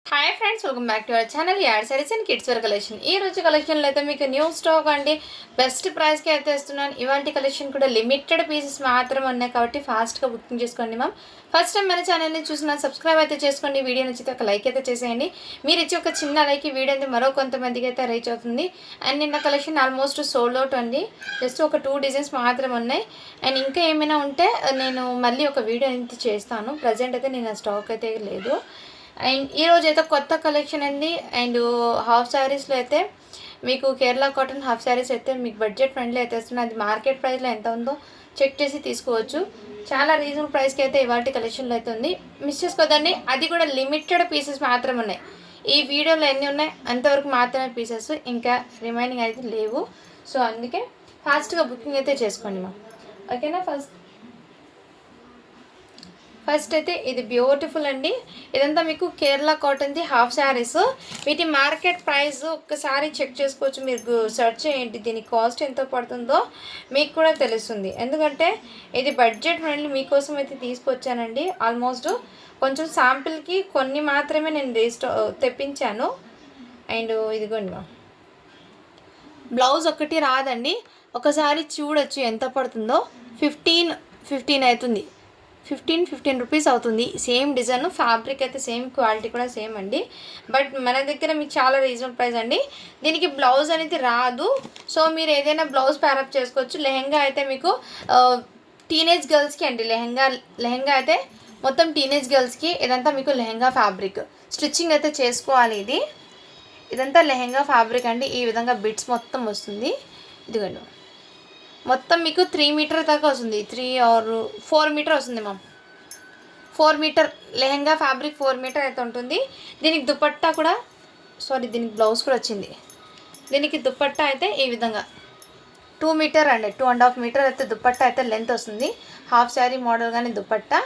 Hi friends, welcome back to our channel ad sarees and kids wear collection. ఈ రోజు కలెక్షన్లో అయితే మీకు న్యూ స్టాక్ అండి, బెస్ట్ ప్రైస్కి అయితే ఇస్తున్నాను. ఇవాంటి కలెక్షన్ కూడా లిమిటెడ్ పీసెస్ మాత్రమే ఉన్నాయి కాబట్టి ఫాస్ట్గా బుకింగ్ చేసుకోండి మ్యామ్. ఫస్ట్ టైం మన ఛానల్ని చూసిన సబ్స్క్రైబ్ అయితే చేసుకోండి. వీడియో నచ్చితే ఒక లైక్ అయితే చేసేయండి. మీరు ఇచ్చి ఒక చిన్న లైక్ వీడియో అయితే మరో కొంతమందికి అయితే రీచ్ అవుతుంది. అండ్ నిన్న కలెక్షన్ ఆల్మోస్ట్ సోల్డ్ అవుట్ అండి, జస్ట్ ఒక 2 డిజైన్స్ మాత్రమే ఉన్నాయి. అండ్ ఇంకా ఏమైనా ఉంటే నేను మళ్ళీ ఒక వీడియో అయితే చేస్తాను. ప్రజెంట్ అయితే నేను స్టాక్ అయితే లేదు. అండ్ ఈరోజు అయితే కొత్త కలెక్షన్ అండి. అండ్ హాఫ్ శారీస్లో అయితే మీకు కేరళ కాటన్ హాఫ్ శారీస్ అయితే మీకు బడ్జెట్ ఫ్రెండ్లీ అయితే వస్తుంది. అది మార్కెట్ ప్రైస్లో ఎంత ఉందో చెక్ చేసి తీసుకోవచ్చు. చాలా రీజనబుల్ ప్రైస్కి అయితే ఇవాటి కలెక్షన్లో అయితే ఉంది, మిస్ చేసుకోదండి. అది కూడా లిమిటెడ్ పీసెస్ మాత్రమే ఉన్నాయి. ఈ వీడియోలో ఎన్ని ఉన్నాయి అంతవరకు మాత్రమే పీసెస్, ఇంకా రిమైనింగ్ అయితే లేవు. సో అందుకే ఫాస్ట్గా బుకింగ్ అయితే చేసుకోండి మా, ఓకేనా. ఫస్ట్ అయితే ఇది బ్యూటిఫుల్ అండి. ఇదంతా మీకు కేరళ కాటన్ది హాఫ్ శారీస్. వీటి మార్కెట్ ప్రైస్ ఒక్కసారి చెక్ చేసుకోవచ్చు. మీరు సెర్చ్ చేయండి, దీని కాస్ట్ ఎంత పడుతుందో మీకు కూడా తెలుస్తుంది. ఎందుకంటే ఇది బడ్జెట్ ఫ్రెండ్లీ మీకోసం అయితే తీసుకొచ్చానండి. ఆల్మోస్ట్ కొంచెం శాంపిల్కి కొన్ని మాత్రమే నేను తెప్పించాను. అండ్ ఇదిగోండి, బ్లౌజ్ ఒకటి రాదండి. ఒకసారి చూడొచ్చు ఎంత పడుతుందో. 15 అవుతుంది. 15 రూపీస్ అవుతుంది. సేమ్ డిజైన్, ఫ్యాబ్రిక్ అయితే సేమ్, క్వాలిటీ కూడా సేమ్ అండి. బట్ మన దగ్గర మీకు చాలా రీజనబుల్ ప్రైస్ అండి. దీనికి బ్లౌజ్ అనేది రాదు. సో మీరు బ్లౌజ్ ప్యారప్ చేసుకోవచ్చు. లెహెంగా అయితే మీకు టీనేజ్ గర్ల్స్కి అండి. లెహెంగా అయితే మొత్తం టీనేజ్ గర్ల్స్కి. ఇదంతా మీకు లెహెంగా ఫ్యాబ్రిక్ స్టిచ్చింగ్ అయితే చేసుకోవాలి. ఇదంతా లెహెంగా ఫ్యాబ్రిక్ అండి. ఈ విధంగా బిట్స్ మొత్తం వస్తుంది. ఇదిగోండి, మొత్తం మీకు 3 మీటర్ దాకా వస్తుంది. 3 ఆర్ 4 మీటర్ వస్తుంది ma'am. 4 metre lehenga fabric 4 metre అయితే ఉంటుంది. దీనికి దుపట్టా కూడా, దీనికి బ్లౌజ్ కూడా వచ్చింది. దీనికి దుపట్టా అయితే ఈ విధంగా 2 మీటర్ అండి, 2.5 మీటర్ అయితే దుపట్టా అయితే లెంత్ వస్తుంది. హాఫ్ శారీ మోడల్ కానీ దుపట్టా.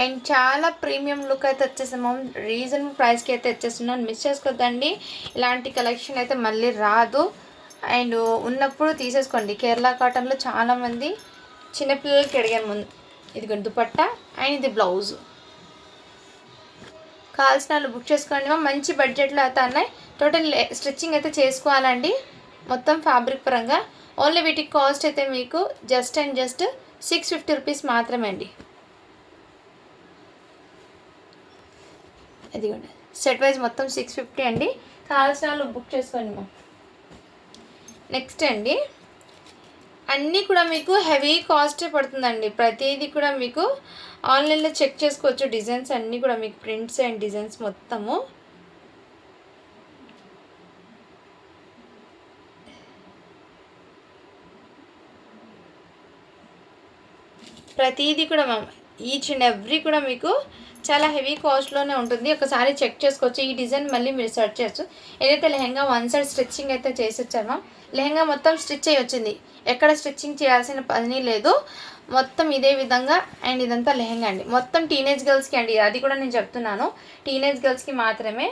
అండ్ చాలా ప్రీమియం లుక్ అయితే వచ్చేసాము. రీజనబుల్ ప్రైస్కి అయితే వచ్చేస్తున్నాను, మిస్ చేసుకోవద్దండి. ఇలాంటి కలెక్షన్ అయితే మళ్ళీ రాదు. అండ్ ఉన్నప్పుడు తీసేసుకోండి. కేరళ కాటన్లో చాలామంది చిన్నపిల్లలకి అడిగాను ముందు. ఇది దుపట్టా అండ్ ఇది బ్లౌజ్. కావాల్సిన వాళ్ళు బుక్ చేసుకోండి. మంచి బడ్జెట్లో అయితే ఉన్నాయి. టోటల్ స్టిచ్చింగ్ అయితే చేసుకోవాలండి మొత్తం ఫ్యాబ్రిక్ పరంగా. ఓన్లీ వీటికి కాస్ట్ అయితే మీకు జస్ట్ 650 రూపీస్ మాత్రమే అండి. ఇదిగోండి, సెట్ వైజ్ మొత్తం 650 అండి. కావాల్సిన వాళ్ళు బుక్ చేసుకోండి. నెక్స్ట్ అండి, అన్నీ కూడా మీకు హెవీ కాస్టే పడుతుందండి. ప్రతిదీ కూడా మీకు ఆన్లైన్లో చెక్ చేసుకోవచ్చు. డిజైన్స్ అన్నీ కూడా మీకు ప్రింట్స్ అండ్ డిజైన్స్ మొత్తము. ప్రతిదీ కూడా ఈచ్ అండ్ ఎవ్రీ కూడా మీకు చాలా హెవీ కాస్ట్లోనే ఉంటుంది. ఒకసారి చెక్ చేసుకోవచ్చు. ఈ డిజైన్ మళ్ళీ మీరు సెర్చ్ చేయొచ్చు. ఏదైతే లెహెంగా 1 సైడ్ స్టిచ్చింగ్ అయితే చేసి వచ్చామో, లెహెంగా మొత్తం స్టిచ్ అయ్యి వచ్చింది. ఎక్కడ స్టిచ్చింగ్ చేయాల్సిన పని లేదు, మొత్తం ఇదే విధంగా. అండ్ ఇదంతా లెహెంగా అండి, మొత్తం టీనేజ్ గర్ల్స్కి అండి. అది కూడా నేను చెప్తున్నాను, టీనేజ్ గర్ల్స్కి మాత్రమే.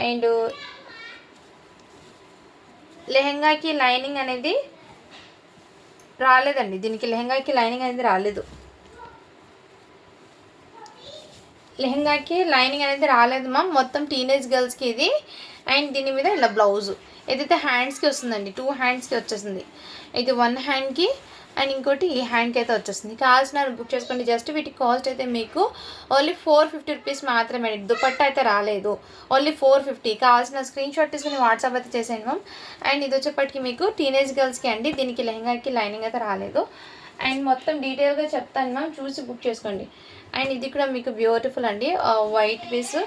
అండ్ లెహెంగాకి లైనింగ్ అనేది రాలేదండి. దీనికి లెహెంగాకి లైనింగ్ అనేది రాలేదు. లెహెంగాకి లైనింగ్ అనేది రాలేదు మ్యామ్. మొత్తం టీనేజ్ గర్ల్స్కి ఇది. అండ్ దీని మీద ఇలా బ్లౌజ్ ఏదైతే హ్యాండ్స్కి వస్తుందండి, 2 హ్యాండ్స్కి వచ్చేస్తుంది. ఇది 1 హ్యాండ్కి అండ్ ఇంకోటి ఈ హ్యాండ్కి అయితే వచ్చేస్తుంది. కావాల్సిన బుక్ చేసుకోండి. జస్ట్ వీటికి కాస్ట్ అయితే మీకు ఓన్లీ 450 రూపీస్ మాత్రమే. దుపట్టా అయితే రాలేదు, ఓన్లీ 450. కావాల్సిన స్క్రీన్ షాట్ తీసుకుని వాట్సాప్ అయితే చేసేయండి మ్యామ్. అండ్ ఇది వచ్చేప్పటికి మీకు టీనేజ్ గర్ల్స్కి అండి. దీనికి లెహెంగాకి లైనింగ్ అయితే రాలేదు. అండ్ మొత్తం డీటెయిల్గా చెప్తాను మ్యామ్, చూసి బుక్ చేసుకోండి. అండ్ ఇది కూడా మీకు బ్యూటిఫుల్ అండి, వైట్ పీస్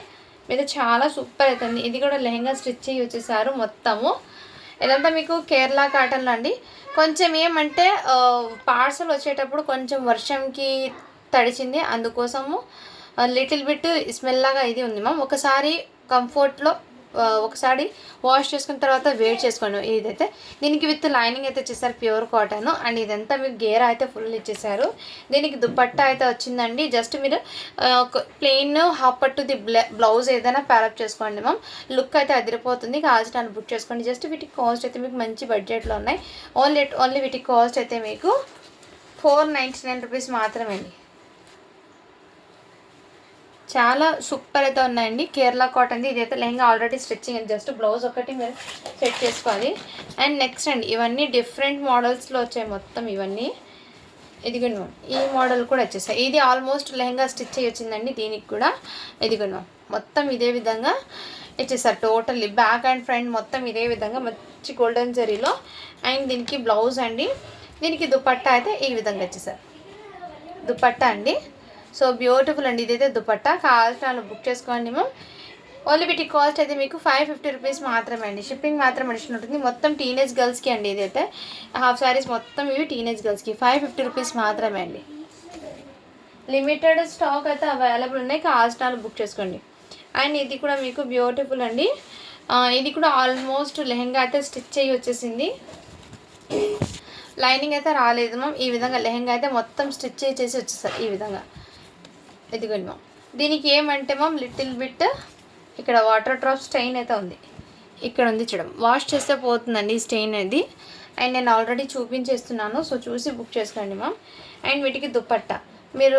మీద చాలా సూపర్ అవుతుంది. ఇది కూడా లెహెంగా స్టిచ్ చేసి వచ్చేసారు మొత్తము. ఇదంతా మీకు కేరళ కాటన్లో అండి. కొంచెం ఏమంటే పార్సల్ వచ్చేటప్పుడు కొంచెం వర్షంకి తడిచింది, అందుకోసము లిటిల్ బిట్ స్మెల్ లాగా ఇది ఉంది మ్యామ్. ఒకసారి కంఫర్ట్లో ఒకసారి వాష్ చేసుకున్న తర్వాత వేడి చేసుకోండి. ఇదైతే దీనికి విత్ లైనింగ్ అయితే ఇచ్చేసారు, ప్యూర్ కాటన్. అండ్ ఇదంతా మీకు గేర్ అయితే ఫుల్ ఇచ్చేసారు. దీనికి దుపట్టా అయితే వచ్చిందండి. జస్ట్ మీరు ప్లెయిన్ హాఫ్ పట్టుది బ్లౌజ్ ఏదైనా ప్యారప్ చేసుకోండి మ్యామ్. లుక్ అయితే అదిరిపోతుంది. కావాల్సిన బుక్ చేసుకోండి. జస్ట్ వీటికి కాస్ట్ అయితే మీకు మంచి బడ్జెట్లో ఉన్నాయి. ఓన్లీ వీటికి కాస్ట్ అయితే మీకు 499 రూపీస్ మాత్రమే అండి. చాలా సూపర్ అయితే ఉన్నాయండి. కేరళ కాటన్ది ఇదైతే lehenga already stitching, just blouse ఒకటి మీరు సెట్ చేసుకోవాలి. అండ్ నెక్స్ట్ అండి ఇవన్నీ డిఫరెంట్ మోడల్స్లో వచ్చాయి మొత్తం ఇవన్నీ. ఇదిగోండి ఈ మోడల్ కూడా వచ్చేసాయి. ఇది ఆల్మోస్ట్ లెహంగా స్టిచ్ అయ్యి వచ్చిందండి. దీనికి కూడా ఇదిగోండి మొత్తం ఇదే విధంగా ఇచ్చేసారు. టోటల్లీ బ్యాక్ అండ్ ఫ్రంట్ మొత్తం ఇదే విధంగా మంచి గోల్డెన్ జరీలో. అండ్ దీనికి బ్లౌజ్ అండి, దీనికి దుపట్టా అయితే ఈ విధంగా వచ్చేసారు. దుపట్టా అండి, సో బ్యూటిఫుల్ అండి. ఇదైతే దుపట్టా. కావాల్సిన బుక్ చేసుకోండి మ్యామ్. ఓన్లీ వీటి కాస్ట్ అయితే మీకు 550 రూపీస్ మాత్రమే అండి. షిప్పింగ్ మాత్రం అడిషన్ ఉంటుంది. మొత్తం టీనేజ్ గర్ల్స్కి అండి. ఇదైతే హాఫ్ శారీస్ మొత్తం ఇవి టీనేజ్ గర్ల్స్కి 550 రూపీస్ మాత్రమే అండి. లిమిటెడ్ స్టాక్ అయితే అవైలబుల్ ఉన్నాయి. కావాల్సిన బుక్ చేసుకోండి. అండ్ ఇది కూడా మీకు బ్యూటిఫుల్ అండి. ఇది కూడా ఆల్మోస్ట్ లెహంగా అయితే స్టిచ్ అయ్యి వచ్చేసింది. లైనింగ్ అయితే రాలేదు మ్యామ్. ఈ విధంగా లెహంగా అయితే మొత్తం స్టిచ్ చేసి వచ్చేసారు ఈ విధంగా. ఇదిగోండి మ్యామ్. దీనికి ఏమంటే మ్యామ్ లిటిల్ బిట్ ఇక్కడ వాటర్ డ్రాప్ స్టెయిన్ అయితే ఉంది. ఇక్కడ ఉంది చూడం, వాష్ చేస్తే పోతుందండి ఈ స్టెయిన్ అనేది. అండ్ నేను ఆల్రెడీ చూపించేస్తున్నాను, సో చూసి బుక్ చేసుకోండి మ్యామ్. అండ్ వీటికి దుపట్టా మీరు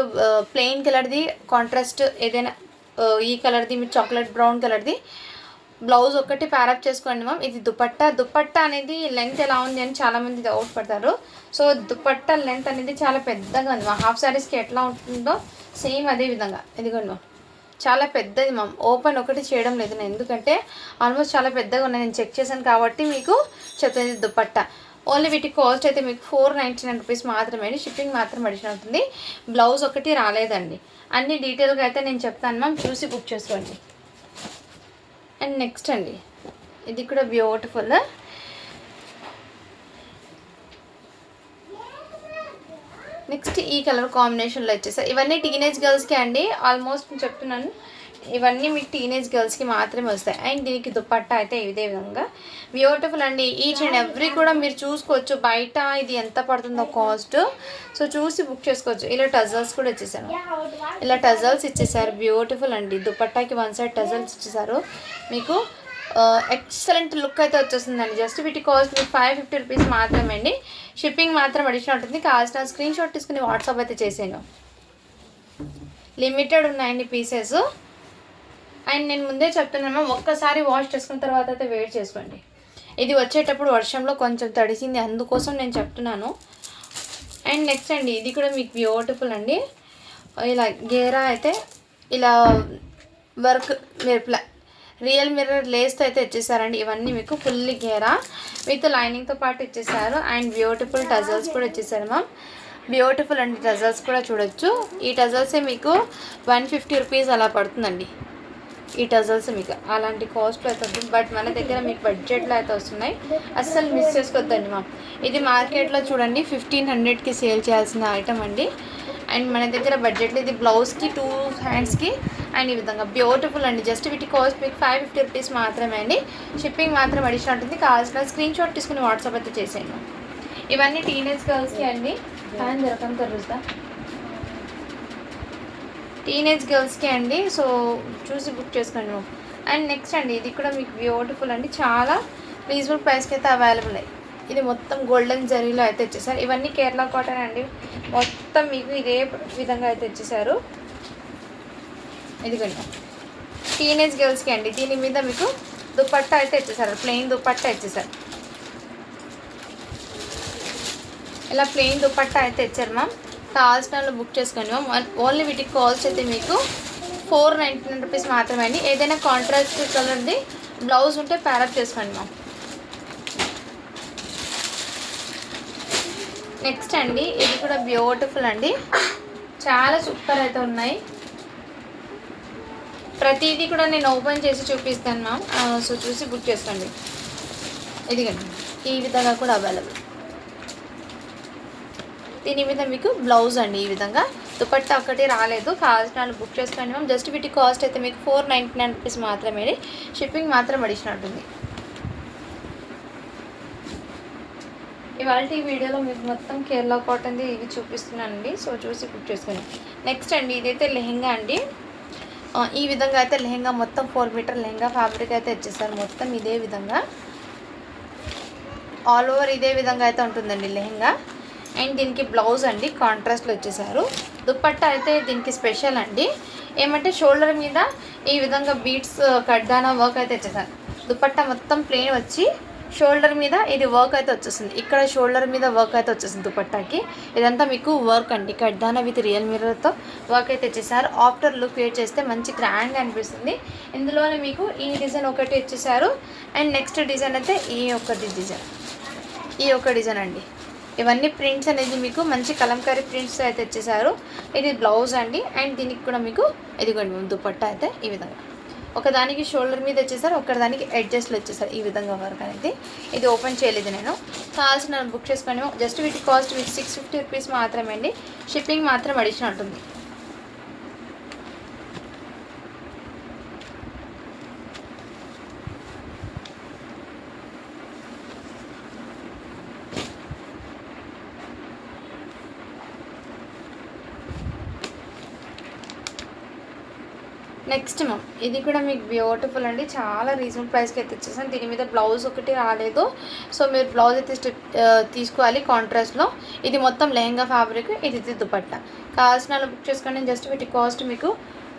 ప్లెయిన్ కలర్ది, కాంట్రాస్ట్ ఏదైనా ఈ కలర్ది, మీరు చాక్లెట్ బ్రౌన్ కలర్ది బ్లౌజ్ ఒకటి ప్యారప్ చేసుకోండి మ్యామ్. ఇది దుపట్టా. దుపట్టా అనేది లెంత్ ఎలా ఉంది అని చాలామంది డౌట్ పడతారు. సో దుపట్టా లెంత్ అనేది చాలా పెద్దగా ఉంది మ్యామ్. హాఫ్ శారీస్కి ఎట్లా ఉంటుందో సేమ్ అదే విధంగా. ఇదిగోండి మ్యామ్, చాలా పెద్దది మ్యామ్. ఓపెన్ ఒకటి చేయడం లేదు నేను, ఎందుకంటే ఆల్మోస్ట్ చాలా పెద్దగా ఉన్నాయి. నేను చెక్ చేశాను కాబట్టి మీకు చెప్తుంది. దుపట్టా ఓన్లీ వీటి కాస్ట్ అయితే మీకు 499 రూపీస్ మాత్రమే. షిప్పింగ్ మాత్రం అడిషన్ అవుతుంది. బ్లౌజ్ ఒకటి రాలేదండి. అన్ని డీటెయిల్గా అయితే నేను చెప్తాను మ్యామ్, చూసి బుక్ చేసుకోండి. అండ్ నెక్స్ట్ అండి ఇది కూడా బ్యూటిఫుల్. నెక్స్ట్ ఈ కలర్ కాంబినేషన్లో వచ్చేసాయి. ఇవన్నీ టీనేజ్ గర్ల్స్కి అండి. ఆల్మోస్ట్ నేను చెప్తున్నాను, ఇవన్నీ మీకు టీనేజ్ గర్ల్స్కి మాత్రమే వస్తాయి. అండ్ దీనికి దుపట్టా అయితే ఇదే విధంగా బ్యూటిఫుల్ అండి. ఈచ్ అండ్ ఎవ్రీ కూడా మీరు చూసుకోవచ్చు. బయట ఇది ఎంత పడుతుందో కాస్ట్, సో చూసి బుక్ చేసుకోవచ్చు. ఇలా టజల్స్ కూడా ఇచ్చేసారు. ఇలా టజల్స్ ఇచ్చేసారు. బ్యూటిఫుల్ అండి. దుపట్టాకి వన్ సైడ్ టజల్స్ ఇచ్చేసారు. మీకు ఎక్సలెంట్ లుక్ అయితే వచ్చేస్తుందండి. జస్ట్ వీటి కాస్ట్ మీకు 550 రూపీస్ మాత్రమే అండి. షిప్పింగ్ మాత్రం అడిషన్ ఉంటుంది. కావాల్సిన స్క్రీన్ షాట్ తీసుకుని వాట్సాప్ అయితే చేసాను. లిమిటెడ్ ఉన్నాయండి పీసెస్. అండ్ నేను ముందే చెప్తున్నాను, ఒక్కసారి వాష్ చేసుకున్న తర్వాత అయితే వేడి చేసుకోండి. ఇది వచ్చేటప్పుడు వర్షంలో కొంచెం తడిసింది, అందుకోసం నేను చెప్తున్నాను. అండ్ నెక్స్ట్ అండి ఇది కూడా మీకు బ్యూటిఫుల్ అండి. ఇలా గేరా అయితే ఇలా వర్క్ మీరు రియల్ మిర్రర్ లేస్తో అయితే ఇచ్చేసారండి. ఇవన్నీ మీకు ఫుల్లీ గేరా విత్ లైనింగ్తో పాటు ఇచ్చేసారు. అండ్ బ్యూటిఫుల్ టజల్స్ కూడా ఇచ్చేసారు మ్యామ్. బ్యూటిఫుల్ అండి. టజల్స్ కూడా చూడొచ్చు. ఈ టజల్సే మీకు 150 రూపీస్ అలా పడుతుందండి. ఈ టజల్స్ మీకు అలాంటి కాస్ట్లో అయితే వస్తుంది. బట్ మన దగ్గర మీకు బడ్జెట్లో అయితే వస్తున్నాయి. అస్సలు మిస్ చేసుకోవద్దండి మ్యామ్. ఇది మార్కెట్లో చూడండి 1500కి సేల్ చేయాల్సిన ఐటమ్ అండి. అండ్ మన దగ్గర బడ్జెట్లో ఇది బ్లౌజ్కి 2 హ్యాండ్స్కి అండ్ ఈ విధంగా బ్యూటిఫుల్ అండి. జస్ట్ వీటి కాస్ట్ మీకు 550 రూపీస్ మాత్రమే అండి. షిప్పింగ్ మాత్రం అడిషన్ ఉంటుంది. కావాల్సిన స్క్రీన్ షాట్ తీసుకుని వాట్సాప్ అయితే చేసేయండి. ఇవన్నీ టీనేజ్ గర్ల్స్కి అండి. ఫ్యాన్ దొరకం కరుస్తా టీనేజ్ గర్ల్స్కి అండి. సో చూసి బుక్ చేసుకోండి. అండ్ నెక్స్ట్ అండి ఇది కూడా మీకు బ్యూటిఫుల్ అండి. చాలా రీజనబుల్ ప్రైస్కి అయితే అవైలబుల్ అయ్యి. ఇది మొత్తం గోల్డెన్ జరీలో అయితే ఇచ్చేసారు. ఇవన్నీ కేరళ కాటన్ అండి. మొత్తం మీకు ఇదే విధంగా అయితే ఇచ్చేసారు. ఇదిగోండి టీనేజ్ గర్ల్స్కి అండి. దీని మీద మీకు దుపట్టా అయితే ఇచ్చేసారు. ప్లెయిన్ దుపట్టా ఇచ్చేసారు. ఇలా ప్లెయిన్ దుపట్టా అయితే ఇచ్చారు మ్యామ్. కావాల్సిన బుక్ చేసుకోండి మ్యామ్. ఓన్లీ వీటికి కాస్ట్ అయితే మీకు 499 రూపీస్ మాత్రమే అండి. ఏదైనా కాంట్రాస్ట్ కలర్ది బ్లౌజ్ ఉంటే ప్యారప్ చేసుకోండి మ్యామ్. నెక్స్ట్ అండి ఇది కూడా బ్యూటిఫుల్ అండి. చాలా సూపర్ అయితే ఉన్నాయి. ప్రతిదీ కూడా నేను ఓపెన్ చేసి చూపిస్తాను మ్యామ్. సో చూసి బుక్ చేసుకోండి. ఇదిగండి ఈ విధంగా కూడా అవైలబుల్. దీని మీద మీకు బ్లౌజ్ అండి. ఈ విధంగా దుపట్టా ఒకటి రాలేదు. కావాల్సిన బుక్ చేసుకోండి మ్యామ్. జస్ట్ వీటి కాస్ట్ అయితే మీకు 499 రూపీస్ మాత్రమే. షిప్పింగ్ మాత్రం అడిషన్ ఉంటుంది. ఇవాళ ఈ వీడియోలో మీకు మొత్తం కేరళ కాటన్ది ఇవి చూపిస్తున్నానండి. సో చూసి బుక్ చేసుకోండి. నెక్స్ట్ అండి ఇదైతే లెహెంగా అండి. ఈ విధంగా అయితే లెహెంగా మొత్తం 4 మీటర్ లెహెంగా ఫ్యాబ్రిక్ అయితే ఇచ్చేసారు. మొత్తం ఇదే విధంగా ఆల్ ఓవర్ ఇదే విధంగా అయితే ఉంటుందండి లెహెంగా. అండ్ దీనికి బ్లౌజ్ అండి కాంట్రాస్ట్లో వచ్చేసారు. దుప్పట్టా అయితే దీనికి స్పెషల్ అండి. ఏమంటే షోల్డర్ మీద ఈ విధంగా బీట్స్ కడ్డానా వర్క్ అయితే ఇచ్చేసారు. దుప్పట్టా మొత్తం ప్లెయిన్ వచ్చి షోల్డర్ మీద ఇది వర్క్ అయితే వచ్చేసింది. ఇక్కడ షోల్డర్ మీద వర్క్ అయితే వచ్చేసింది దుపట్టాకి. ఇదంతా మీకు వర్క్ అండి, కడ్దానా విత్ రియల్ మిర్రర్తో వర్క్ అయితే ఇచ్చేసారు. ఆఫ్టర్ లుక్ క్రియేట్ చేస్తే మంచి గ్రాండ్గా అనిపిస్తుంది. ఇందులోనే మీకు ఈ డిజైన్ ఒకటి ఇచ్చేసారు. అండ్ నెక్స్ట్ డిజైన్ అయితే ఈ ఒక డిజైన్ అండి. ఇవన్నీ ప్రింట్స్ అనేది మీకు మంచి కలంకారీ ప్రింట్స్ అయితే ఇచ్చేసారు. ఇది బ్లౌజ్ అండి. అండ్ దీనికి కూడా మీకు ఇదిగోండి దుపట్టా అయితే ఈ విధంగా ఒకదానికి షోల్డర్ మీద వచ్చేసారు, ఒకదానికి ఎడ్జస్ట్లో వచ్చేసారు. ఈ విధంగా వర్క్ అనేది. ఇది ఓపెన్ చేయలేదు నేను. కావాల్సిన బుక్ చేసుకొని జస్ట్ వీటి కాస్ట్ మీకు 650 రూపీస్ మాత్రమే అండి. షిప్పింగ్ మాత్రం అడిషనల్ ఉంటుంది. నెక్స్ట్ మ్యామ్ ఇది కూడా మీకు బ్యూటిఫుల్ అండి, చాలా రీజనబుల్ ప్రైస్కి అయితే ఇచ్చేసాను. దీని మీద బ్లౌజ్ ఒకటి రాలేదు, సో మీరు బ్లౌజ్ అయితే తీసుకోవాలి కాంట్రాస్ట్లో. ఇది మొత్తం లెహంగా ఫ్యాబ్రిక్, ఇది దుపట్టా. కావాల్సిన బుక్ చేసుకోండి. జస్ట్ వీటి కాస్ట్ మీకు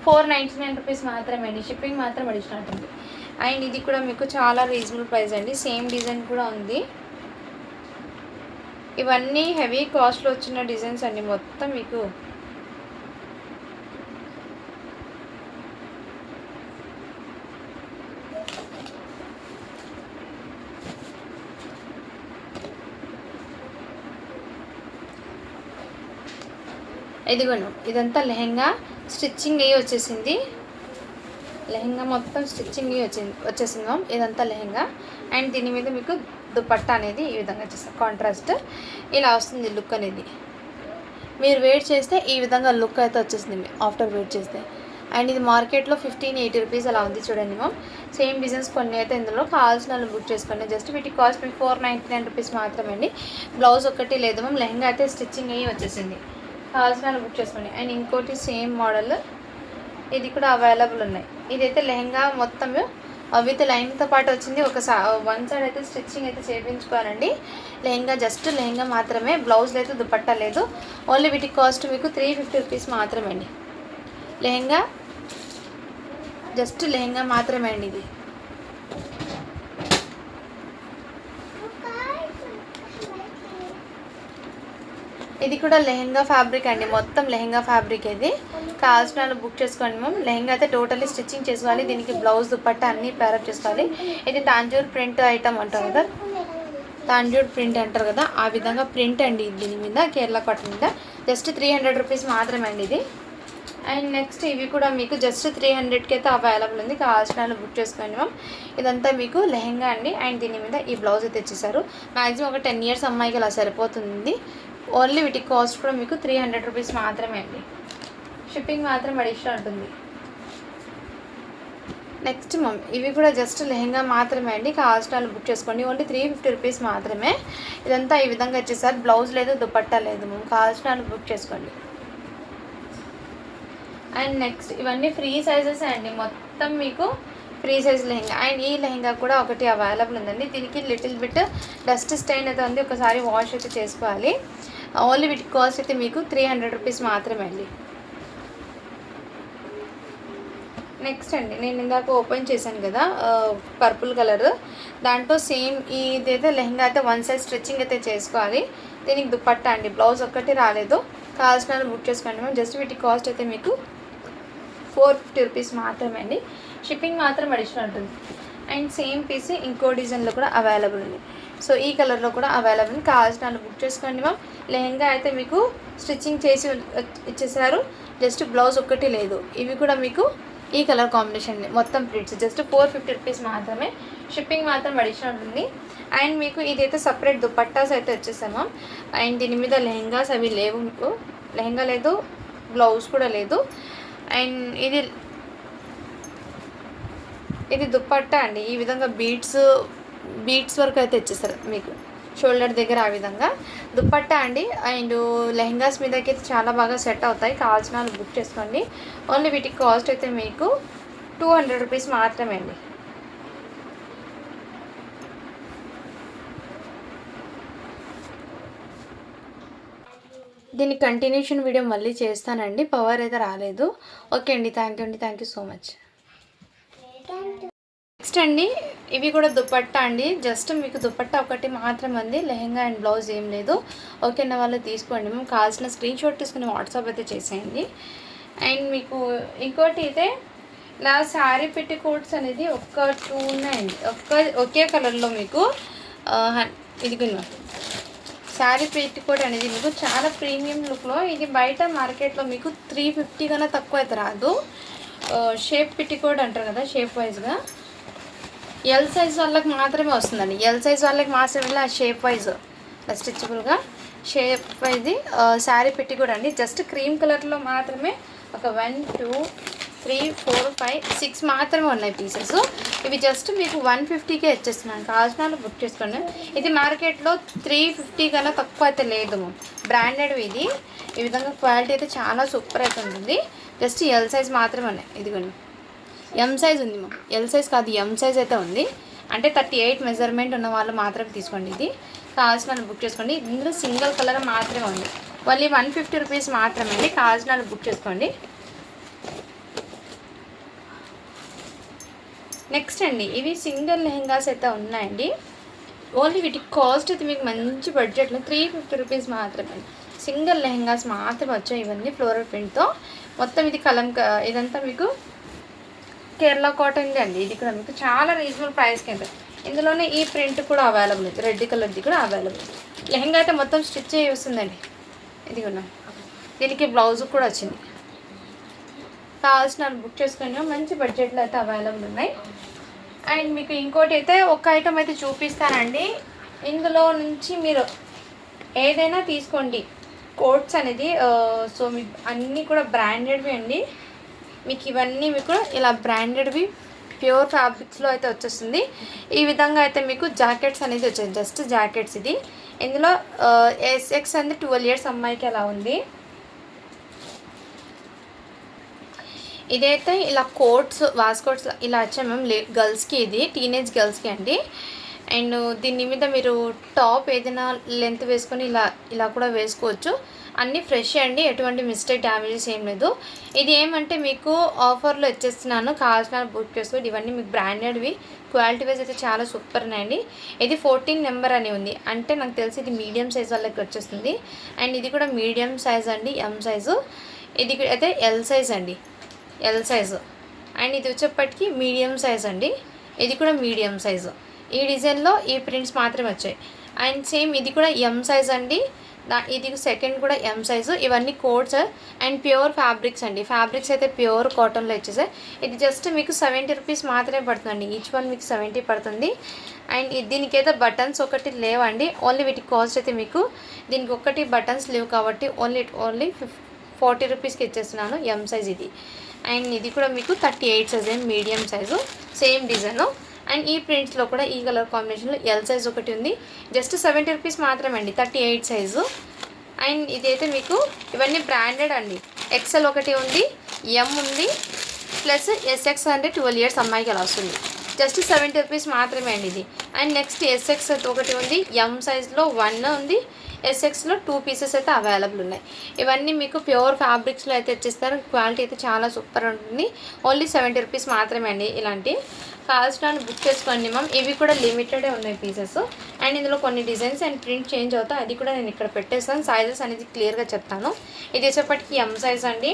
499 రూపీస్ మాత్రమే అండి. షిప్పింగ్ మాత్రం అడిషనల్ ఉంటుంది. అండ్ ఇది కూడా మీకు చాలా రీజనబుల్ ప్రైస్ అండి. సేమ్ డిజైన్ కూడా ఉంది. ఇవన్నీ హెవీ కాస్ట్లో వచ్చిన డిజైన్స్ అండి. మొత్తం మీకు ఇదిగోండి, ఇదంతా లెహంగా స్టిచ్చింగ్ అయ్యి వచ్చేసింది. లెహంగా మొత్తం స్టిచ్చింగ్ అయ్యి వచ్చేసింది. ఇదంతా లెహంగా. అండ్ దీని మీద మీకు దుపట్టా అనేది ఈ విధంగా వచ్చేస్తుంది. కాంట్రాస్ట్ ఇలా వస్తుంది లుక్ అనేది. మీరు వెయిట్ చేస్తే ఈ విధంగా లుక్ అయితే వచ్చేసింది ఆఫ్టర్ వెయిట్ చేస్తే. అండ్ ఇది మార్కెట్లో 1580 రూపీస్ అలా ఉంది చూడండి మ్యామ్. సేమ్ డిజైన్స్ కొన్ని అయితే ఇందులో కావాల్సిన బుక్ చేసుకోండి. జస్ట్ వీటి కాస్ట్ మీకు 499 రూపీస్ మాత్రమే అండి. బ్లౌజ్ ఒకటి లేదు మ్యామ్, లెహంగా అయితే స్టిచ్చింగ్ అయ్యి వచ్చేసింది. కావాల్సిన బుక్ చేసుకోండి. అండ్ ఇంకోటి సేమ్ మోడల్, ఇది కూడా అవైలబుల్ ఉన్నాయి. ఇదైతే లెహంగా మొత్తం విత్ లైన్తో పాటు వచ్చింది. వన్ సైడ్ అయితే స్టిచ్చింగ్ అయితే చేయించుకోవాలండి. లెహంగా జస్ట్ లెహంగా మాత్రమే, బ్లౌజ్ లేదు, దుపట్టా లేదు. ఓన్లీ వీటి కాస్ట్ మీకు 350 రూపీస్ మాత్రమే అండి. లెహంగా జస్ట్ లెహంగా మాత్రమే అండి. ఇది కూడా లెహంగా ఫ్యాబ్రిక్ అండి, మొత్తం లెహంగా ఫ్యాబ్రిక్. ఇది కావాల్సిన బుక్ చేసుకోండి మ్యామ్. లెహంగా అయితే టోటల్లీ స్టిచ్చింగ్ చేసుకోవాలి. దీనికి బ్లౌజ్ దుపట్టా అన్నీ పేరప్ చేసుకోవాలి. ఇది తాంజూర్ ప్రింట్ ఐటమ్ అంటారు కదా, తాంజూర్ ప్రింట్ అంటారు కదా, ఆ విధంగా ప్రింట్ అండి దీని మీద, కేరళ కాటన్ మీద. జస్ట్ 300 రూపీస్ మాత్రమే అండి ఇది. అండ్ నెక్స్ట్ ఇవి కూడా మీకు జస్ట్ 300కి అయితే అవైలబుల్ ఉంది. కావాల్సిన బుక్ చేసుకోండి మ్యామ్. ఇదంతా మీకు లెహంగా అండి. అండ్ దీని మీద ఈ బ్లౌజ్ అయితే ఇచ్చేసారు. మ్యాక్సిమం ఒక 10 ఇయర్స్ అమ్మాయికి అలా సరిపోతుంది. ఓన్లీ వీటి కాస్ట్ కూడా మీకు 300 రూపీస్ మాత్రమే అండి. షిప్పింగ్ మాత్రం అడిషనల్ ఉంటుంది. నెక్స్ట్ మ్యామ్ ఇవి కూడా జస్ట్ లెహంగా మాత్రమే అండి. కావాల్సిన బుక్ చేసుకోండి. ఓన్లీ 350 రూపీస్ మాత్రమే. ఇదంతా ఈ విధంగా వచ్చేసారు. బ్లౌజ్ లేదు, దుపట్టా లేదు మ్యామ్. కావాల్సిన బుక్ చేసుకోండి. అండ్ నెక్స్ట్ ఇవన్నీ ఫ్రీ సైజెస్ అండి, మొత్తం మీకు ఫ్రీ సైజ్ లెహంగా. అండ్ ఈ లెహంగా కూడా ఒకటి అవైలబుల్ ఉందండి. దీనికి లిటిల్ బిట్ డస్ట్ స్టైన్ అయితే ఉంది, ఒకసారి వాష్ అయితే చేసుకోవాలి. ఓన్లీ వీటి కాస్ట్ అయితే మీకు 300 రూపీస్ మాత్రమే అండి. నెక్స్ట్ అండి నేను ఇందాక ఓపెన్ చేశాను కదా పర్పుల్ కలర్, దాంట్లో సేమ్ ఇదైతే లెహంగా అయితే వన్ సైడ్ స్ట్రెచ్చింగ్ అయితే చేసుకోవాలి. దీనికి దుపట్టా అండి, బ్లౌజ్ ఒక్కటి రాలేదు. కావాల్సిన బుక్ చేసుకోండి మ్యామ్. జస్ట్ వీటి కాస్ట్ అయితే మీకు 450 రూపీస్ మాత్రమే అండి. షిప్పింగ్ మాత్రం అడిషనల్ ఉంటుంది. అండ్ సేమ్ పీస్ ఇంకో డిజైన్లో కూడా అవైలబుల్ ఉంది. సో ఈ కలర్లో కూడా అవైలబుల్ ఉంది. కావాల్సిన బుక్ చేసుకోండి మ్యామ్. లెహంగా అయితే మీకు స్టిచ్చింగ్ చేసి ఇచ్చేసారు, జస్ట్ బ్లౌజ్ ఒక్కటి లేదు. ఇవి కూడా మీకు ఈ కలర్ కాంబినేషన్ మొత్తం ప్రింట్స్ జస్ట్ 450 రూపీస్ మాత్రమే. షిప్పింగ్ మాత్రం అడిషనల్ ఉంది. అండ్ మీకు ఇదైతే సపరేట్ దుపట్టాస్ అయితే వచ్చేసాము. అండ్ దీని మీద లెహంగాస్ అవి లేవు మీకు, లెహంగా లేదు, బ్లౌజ్ కూడా లేదు. అండ్ ఇది దుపట్టా అండి. ఈ విధంగా బీట్స్ వరకు అయితే వచ్చేసారు మీకు షోల్డర్ దగ్గర, ఆ విధంగా దుపట్టా అండి. అండ్ లెహంగాస్ మీదకి అయితే చాలా బాగా సెట్ అవుతాయి. కావాల్సిన బుక్ చేసుకోండి. ఓన్లీ వీటికి కాస్ట్ అయితే మీకు 200 రూపీస్ మాత్రమే అండి. దీని కంటిన్యూషన్ వీడియో మళ్ళీ చేస్తానండి, పవర్ అయితే రాలేదు. ఓకే అండి, thank you so much. Next అండి, ఇవి కూడా దుపట్టా అండి. జస్ట్ మీకు దుపట్టా ఒకటి మాత్రం ఉంది, లెహెంగా అండ్ బ్లౌజ్ ఏం లేదు. ఓకేనా, వాళ్ళు తీసుకోండి. మేము కావాల్సిన స్క్రీన్ షాట్ తీసుకుని వాట్సాప్ అయితే చేసేయండి. అండ్ మీకు ఇంకోటి అయితే నా శారీ పెట్టి కోట్స్ అనేది ఒక 2 ఉన్నాయండి, ఒకే కలర్లో మీకు. ఇదిగో శారీ పెట్టి కోట్ అనేది మీకు చాలా ప్రీమియం లుక్లో. ఇది బయట మార్కెట్లో మీకు 350 కన్నా తక్కువ అయితే రాదు. షేప్ పెట్టి కోట్ అంటారు కదా, షేప్ వైజ్గా ఎల్ సైజ్ వాళ్ళకి మాత్రమే వస్తుందండి. ఎల్ సైజ్ వాళ్ళకి మాత్రమే ఆ షేప్ వైజ్ స్టిచబుల్గా షేప్ వైజ్ శారీ పెట్టి కూడా అండి. జస్ట్ క్రీమ్ కలర్లో మాత్రమే ఒక 1 2 3 4 5 6 మాత్రమే ఉన్నాయి పీసెస్. ఇవి జస్ట్ మీకు 150కే ఇచ్చేస్తున్నాను, కావాల్సిన వాళ్ళు బుక్ చేసుకోండి. ఇది మార్కెట్లో 350 కన్నా తక్కువ అయితే లేదు, బ్రాండెడ్ ఇది. ఈ విధంగా క్వాలిటీ అయితే చాలా సూపర్ అయితే ఉంటుంది. జస్ట్ ఎల్ సైజ్ మాత్రమే ఉన్నాయి. ఇదిగోండి ఎం సైజ్ ఉంది మా, ఎల్ సైజ్ కాదు ఎం సైజ్ అయితే ఉంది. అంటే 38 మెజర్మెంట్ ఉన్న వాళ్ళు మాత్రమే తీసుకోండి. ఇది కావాల్సిన వాళ్ళు బుక్ చేసుకోండి. ఇందులో సింగిల్ కలర్ మాత్రమే ఉంది, మళ్ళీ 150 రూపీస్ మాత్రమే అండి. కావాల్సిన వాళ్ళు బుక్ చేసుకోండి. నెక్స్ట్ అండి, ఇవి సింగిల్ లెహెంగాస్ అయితే ఉన్నాయండి. ఓన్లీ వీటికి కాస్ట్ అయితే మీకు మంచి బడ్జెట్లో 350 రూపీస్ మాత్రమే. సింగిల్ లెహెంగాస్ మాత్రమే వచ్చాయి. ఇవన్నీ ఫ్లోరల్ ప్రింట్తో మొత్తం. ఇది ఇదంతా మీకు కేరళ కాటన్ అండి. ఇది కూడా మీకు చాలా రీజనబుల్ ప్రైస్కి అయితే. ఇందులోనే ఈ ప్రింట్ కూడా అవైలబుల్ ఉంది, రెడ్ కలర్ది కూడా అవైలబుల్. లెహంగా అయితే మొత్తం స్టిచ్ అయ్యి వస్తుందండి. ఇది కూడా దీనికి బ్లౌజ్ కూడా వచ్చింది. కావాల్సిన బుక్ చేసుకుని మంచి బడ్జెట్లో అయితే అవైలబుల్ ఉన్నాయి. అండ్ మీకు ఇంకోటి అయితే ఒక ఐటమ్ అయితే చూపిస్తానండి. ఇందులో నుంచి మీరు ఏదైనా తీసుకోండి. కోట్స్ అనేది సో మీకు అన్నీ కూడా బ్రాండెడ్వి అండి. మీకు ఇవన్నీ మీకు ఇలా బ్రాండెడ్వి ప్యూర్ ఫ్యాబ్రిక్స్లో అయితే వచ్చేస్తుంది. ఈ విధంగా అయితే మీకు జాకెట్స్ అనేది వచ్చాయి, జస్ట్ జాకెట్స్. ఇది ఇందులో ఎస్ఎక్స్ అనేది 12 ఇయర్స్ అమ్మాయికి అలా ఉంది. ఇదైతే ఇలా కోట్స్ వాస్కోట్స్ ఇలా వచ్చాయి మేము గర్ల్స్కి, ఇది టీనేజ్ గర్ల్స్కి అండి. అండ్ దీని మీద మీరు టాప్ ఏదైనా లెంత్ వేసుకొని ఇలా కూడా వేసుకోవచ్చు. అన్నీ ఫ్రెష్ అండి, ఎటువంటి మిస్టేక్ డ్యామేజెస్ ఏం లేదు. ఇది ఏమంటే మీకు ఆఫర్లో ఇచ్చేస్తున్నాను, కావాల్సిన బుక్ చేసుకోండి. ఇవన్నీ మీకు బ్రాండెడ్వి, క్వాలిటీ వైజ్ అయితే చాలా సూపర్ ఉన్నాయండి. ఇది 14 నెంబర్ అని ఉంది, అంటే నాకు తెలిసి ఇది మీడియం సైజ్ వాళ్ళకి వచ్చేస్తుంది. అండ్ ఇది కూడా మీడియం సైజ్ అండి, ఎం సైజు. ఇది అయితే ఎల్ సైజ్ అండి, ఎల్ సైజు. అండ్ ఇది వచ్చేప్పటికి మీడియం సైజ్ అండి, ఇది కూడా మీడియం సైజు. ఈ డిజైన్లో ఈ ప్రింట్స్ మాత్రమే వచ్చాయి. అండ్ సేమ్ ఇది కూడా ఎం సైజ్ అండి, ఇది సెకండ్ కూడా ఎం సైజు. ఇవన్నీ కోట్స్ అండ్ ప్యూర్ ఫ్యాబ్రిక్స్ అండి. ఫ్యాబ్రిక్స్ అయితే ప్యూర్ కాటన్లో వచ్చేసాయి. ఇది జస్ట్ మీకు 70 రూపీస్ మాత్రమే పడుతుందండి, ఈచ్ వన్ మీకు 70 పడుతుంది. అండ్ దీనికైతే బటన్స్ ఒకటి లేవండి, ఓన్లీ వీటి కాస్ట్ అయితే మీకు దీనికి ఒకటి బటన్స్ లేవు కాబట్టి ఓన్లీ 40 రూపీస్కి ఇచ్చేస్తున్నాను, ఎం సైజ్ ఇది. అండ్ ఇది కూడా మీకు 38 size, medium size, same design. And ఈ ప్రింట్స్లో కూడా ఈ కలర్ కాంబినేషన్లో ఎల్ సైజ్ ఒకటి ఉంది, జస్ట్ 70 రూపీస్ మాత్రమే అండి, 38 సైజు. అండ్ ఇదైతే మీకు ఇవన్నీ బ్రాండెడ్ అండి. ఎక్సెల్ ఒకటి ఉంది, ఎం ఉంది, ప్లస్ ఎస్ఎక్స్ అంటే 12 ఇయర్స్ అమ్మాయికి అలా వస్తుంది, జస్ట్ 70 రూపీస్ మాత్రమే అండి ఇది. అండ్ నెక్స్ట్ ఎస్ఎక్స్ ఒకటి ఉంది, ఎం సైజ్లో 1 ఉంది, ఎస్ఎక్స్లో 2 పీసెస్ అయితే అవైలబుల్ ఉన్నాయి. ఇవన్నీ మీకు ప్యూర్ ఫ్యాబ్రిక్స్లో అయితే ఇచ్చేస్తారు, క్వాలిటీ అయితే చాలా సూపర్ ఉంటుంది. ఓన్లీ 70 రూపీస్ మాత్రమే అండి. ఇలాంటి కావాల్సిన బుక్ చేసుకోండి మ్యామ్. ఇవి కూడా లిమిటెడే ఉన్నాయి పీసెస్. అండ్ ఇందులో కొన్ని డిజైన్స్ అండ్ ప్రింట్ చేంజ్ అవుతాయి, అది కూడా నేను ఇక్కడ పెట్టేస్తాను. సైజెస్ అనేది క్లియర్గా చెప్తాను. ఇది వచ్చేప్పటికి ఎం సైజ్ అండి.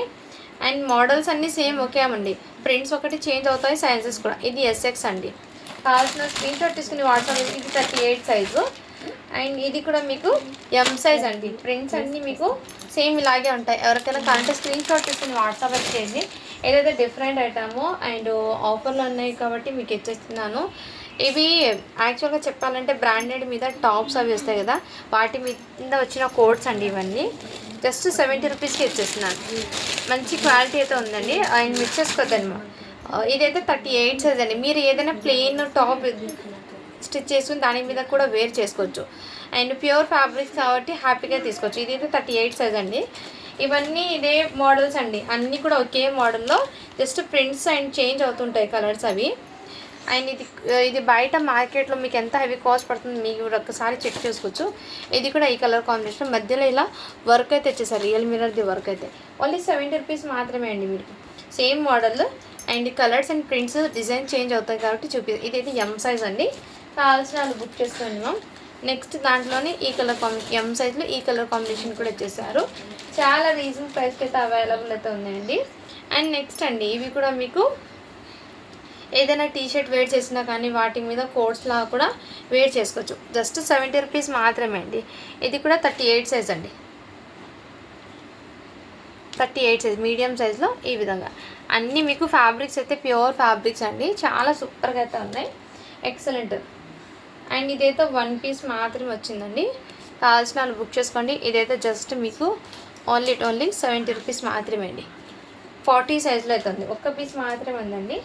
అండ్ మోడల్స్ అన్నీ సేమ్ ఓకే అండి, ప్రింట్స్ ఒకటి చేంజ్ అవుతాయి, సైజెస్ కూడా. ఇది ఎస్ఎక్స్ అండి, కావాల్సిన స్క్రీన్ షాట్ తీసుకుని వాట్సాప్. ఇది 38 సైజు. అండ్ ఇది కూడా మీకు ఎం సైజ్ అండి. ప్రింట్స్ అన్నీ మీకు సేమ్ ఇలాగే ఉంటాయి. ఎవరికైనా కావాలంటే స్క్రీన్ షాట్ తీసుకుని వాట్సాప్ చేసి ఏదైతే డిఫరెంట్ ఐటమో అండ్ ఆఫర్లు ఉన్నాయి కాబట్టి మీకు ఇచ్చేస్తున్నాను. ఇవి యాక్చువల్గా చెప్పాలంటే బ్రాండెడ్ మీద టాప్స్ అవి వస్తాయి కదా, వాటి మీద వచ్చిన కోట్స్ అండి. ఇవన్నీ జస్ట్ 70 రూపీస్కి ఇచ్చేస్తున్నాను. మంచి క్వాలిటీ అయితే ఉందండి. అండ్ మిక్స్ చేసుకోవద్దనమాట. ఇదైతే 38 సైజ్ అండి. మీరు ఏదైనా ప్లెయిన్ టాప్ స్టిచ్ చేసుకుని దాని మీద కూడా వేర్ చేసుకోవచ్చు. అండ్ ప్యూర్ ఫ్యాబ్రిక్స్ కాబట్టి హ్యాపీగా తీసుకోవచ్చు. ఇది అయితే 38 సైజ్ అండి. ఇవన్నీ ఇదే మోడల్స్ అండి, అన్నీ కూడా ఒకే మోడల్లో, జస్ట్ ప్రింట్స్ అండ్ చేంజ్ అవుతుంటాయి కలర్స్ అవి. అండ్ ఇది బయట మార్కెట్లో మీకు ఎంత హెవీ కాస్ట్ పడుతుంది మీకు ఒక్కసారి చెక్ చేసుకోవచ్చు. ఇది కూడా ఈ కలర్ కాంబినేషన్ మధ్యలో ఇలా వర్క్ అయితే వచ్చేసారు, రియల్ మిర్రర్ది వర్క్ అయితే. ఓన్లీ 70 రూపీస్ మాత్రమే అండి. మీకు same model and colours and prints design change అవుతాయి కాబట్టి ఇదైతే ఎం సైజ్ అండి. కావాల్సిన వాళ్ళు బుక్ చేసుకోండి మ్యామ్. నెక్స్ట్ దాంట్లోనే ఈ కలర్ ఎం సైజ్లో ఈ కలర్ కాంబినేషన్ కూడా వచ్చేసారు. చాలా రీజనబుల్ ప్రైస్కి అయితే అవైలబుల్ అయితే ఉన్నాయండి. అండ్ నెక్స్ట్ అండి ఇవి కూడా మీకు ఏదైనా టీషర్ట్ వేర్ చేసినా కానీ వాటి మీద కోట్స్ లాగా కూడా వేర్ చేసుకోవచ్చు. జస్ట్ 70 రూపీస్ మాత్రమే అండి. ఇది కూడా 38 సైజ్ అండి, 38 సైజ్ మీడియం సైజ్లో. ఈ విధంగా అన్నీ మీకు ఫ్యాబ్రిక్స్ అయితే ప్యూర్ ఫ్యాబ్రిక్స్ అండి, చాలా సూపర్గా అయితే ఉన్నాయి, ఎక్సలెంట్. అండ్ ఇదైతే 1 పీస్ మాత్రమే వచ్చిందండి. కావాల్సిన వాళ్ళు బుక్ చేసుకోండి. ఇదైతే జస్ట్ మీకు ఓన్లీ 70 రూపీస్ మాత్రమే అండి. 40 సైజ్లో అయితే ఉంది, ఒక్క పీస్ మాత్రమే ఉందండి.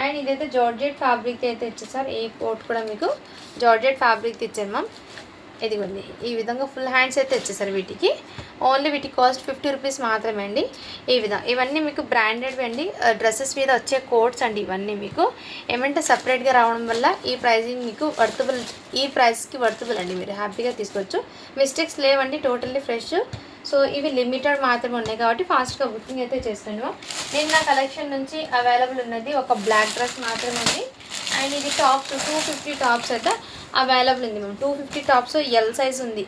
అండ్ ఇదైతే జార్జెట్ ఫ్యాబ్రిక్ అయితే ఇచ్చేసారు. ఈ కోట్ కూడా మీకు జార్జెట్ ఫ్యాబ్రిక్ ఇచ్చారు మ్యామ్. ఇదిగోండి ఈ విధంగా ఫుల్ హ్యాండ్స్ అయితే వచ్చేసారు వీటికి. ఓన్లీ వీటి కాస్ట్ 50 రూపీస్ మాత్రమే అండి. ఈ విధంగా ఇవన్నీ మీకు బ్రాండెడ్ అండి, డ్రెస్సెస్ మీద వచ్చే కోట్స్ అండి. ఇవన్నీ మీకు ఏమంటే సపరేట్గా రావడం వల్ల ఈ ప్రైజింగ్ మీకు వర్తబుల్, ఈ ప్రైస్కి వర్తబుల్ అండి, మీరు హ్యాపీగా తీసుకోవచ్చు. మిస్టేక్స్ లేవండి, టోటల్లీ ఫ్రెష్. సో ఇవి లిమిటెడ్ మాత్రమే ఉన్నాయి కాబట్టి ఫాస్ట్గా బుకింగ్ అయితే చేస్తాను. నేను నా కలెక్షన్ నుంచి అవైలబుల్ ఉన్నది ఒక బ్లాక్ డ్రెస్ మాత్రమే ఉంది. అండ్ ఇది టాప్స్ 250 టాప్స్ అయితే అవైలబుల్ ఉంది మ్యామ్. 250 టాప్స్ ఎల్ సైజ్ ఉంది,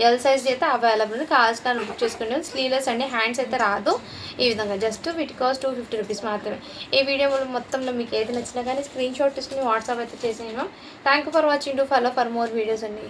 ఎల్ సైజ్ అయితే అవైలబుల్ ఉంది. కావాల్సిన బుక్ చేసుకుని స్లీవ్లెస్ అండి, హ్యాండ్స్ అయితే రాదు. ఈ విధంగా జస్ట్ వీటి కాస్ట్ 250 రూపీస్ మాత్రమే. ఈ వీడియో మొత్తంలో మీకు ఏది నచ్చినా కానీ స్క్రీన్ షాట్ తీసుకుని వాట్సాప్ అయితే చేసేయండి ma'am. Thank you for watching. To follow for more videos అండి.